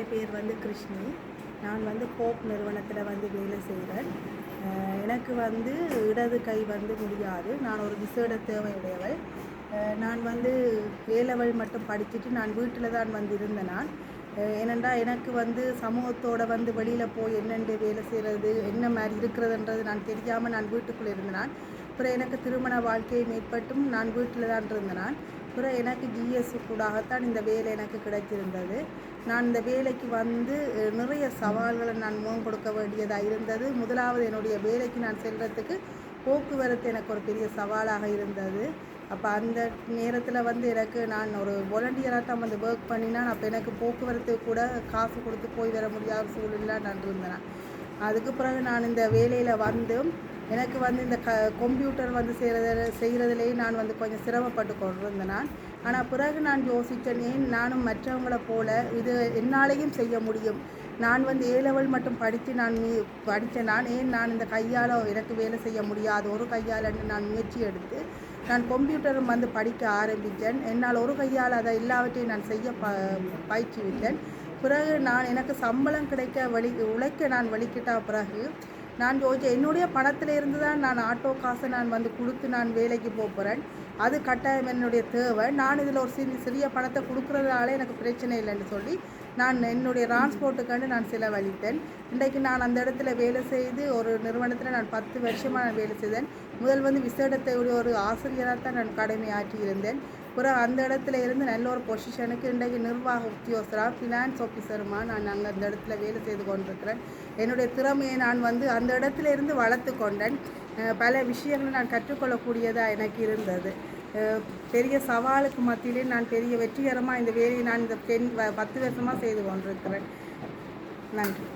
என் பேர் வந்து கிருஷ்ணி. நான் வந்து ஹோப் நிறுவனத்தில் வந்து வேலை செய்கிறேன். எனக்கு வந்து இடது கை வந்து முடியாது. நான் ஒரு விசேட தேவையுடையவள். நான் வந்து ஏலெவல் மட்டும் படிச்சுட்டு நான் வீட்டில் தான் வந்து இருந்தேன். நான் ஏனெண்டா எனக்கு வந்து சமூகத்தோடு வந்து வெளியில் போய் என்னென்று வேலை செய்கிறது என்ன மாதிரி இருக்கிறதுன்றது நான் தெரியாமல் நான் வீட்டுக்குள்ளே இருந்தேன். அப்புறம் எனக்கு திருமண வாழ்க்கையை மேற்பட்டும் நான் வீட்டில் தான் இருந்தேன். அப்புறம் எனக்கு ஜிஎஸ் கூடாகத்தான் இந்த வேலை எனக்கு கிடைத்திருந்தது. நான் இந்த வேலைக்கு வந்து நிறைய சவால்களை நான் முகம் கொடுக்க வேண்டியதாக இருந்தது. முதலாவது என்னுடைய வேலைக்கு நான் செல்கிறதுக்கு போக்குவரத்து எனக்கு ஒரு பெரிய சவாலாக இருந்தது. அப்போ அந்த நேரத்தில் வந்து எனக்கு நான் ஒரு வாலண்டியராக தான் வந்து ஒர்க் பண்ணினேன். அப்போ எனக்கு போக்குவரத்து கூட காசு கொடுத்து போய் வர முடியாத சூழ்நிலை நான் இருந்தேன். அதுக்கு பிறகு நான் இந்த வேலையில் வந்து எனக்கு வந்து இந்த கம்ப்யூட்டர் வந்து செய்கிறதுலேயே நான் வந்து கொஞ்சம் சிரமப்பட்டு கொண்டிருந்தேன். ஆனால் பிறகு நான் யோசித்தேன், ஏன் நானும் மற்றவங்களை போல் இது என்னாலேயும் செய்ய முடியும். நான் வந்து ஏலெவல் மட்டும் படித்து படித்தேன். ஏன் நான் இந்த கையால் எனக்கு வேலை செய்ய முடியாது, ஒரு கையால் நான் முயற்சி எடுத்து நான் கம்ப்யூட்டரும் வந்து படிக்க ஆரம்பித்தேன். என்னால் ஒரு கையால் அதை எல்லாவற்றையும் நான் செய்ய பயிற்சிவிட்டேன். பிறகு எனக்கு சம்பளம் கிடைக்க உழைக்க நான் வலிக்கிட்ட பிறகு நான் யோசிச்சேன், என்னுடைய பணத்திலிருந்து தான் நான் ஆட்டோ காசை நான் வந்து கொடுத்து நான் வேலைக்கு போகிறேன். அது கட்டாயம் என்னுடைய தேவை. நான் இதில் ஒரு சிறிய பணத்தை கொடுக்குறதால எனக்கு பிரச்சனை இல்லைன்னு சொல்லி நான் என்னுடைய டிரான்ஸ்போர்ட்டுக்காண்டு நான் செலவழித்தேன். இன்றைக்கு நான் அந்த இடத்துல வேலை செய்து ஒரு நிறுவனத்தில் நான் 10 வருஷமாக நான் வேலை செய்தேன். முதல் வந்து விசேடத்தையுடைய ஒரு ஆசிரியராக தான் நான் கடமையாற்றி இருந்தேன். பிறகு அந்த இடத்துல இருந்து நல்ல ஒரு பொசிஷனுக்கு இன்றைக்கு நிர்வாக உத்தியோகஸ்தராக ஃபினான்ஸ் ஆஃபீஸருமா நான் அங்கே அந்த இடத்துல வேலை செய்து கொண்டிருக்கிறேன். என்னுடைய திறமையை நான் வந்து அந்த இடத்துல இருந்து வளர்த்து கொண்டேன். பல விஷயங்களை நான் கற்றுக்கொள்ளக்கூடியதாக எனக்கு இருந்தது. பெரிய சவாலுக்கு மத்தியிலே நான் பெரிய வெற்றிகரமாக இந்த வேலையை நான் இந்த 10 வருஷமாக செய்து கொண்டிருக்கிறேன். நன்றி.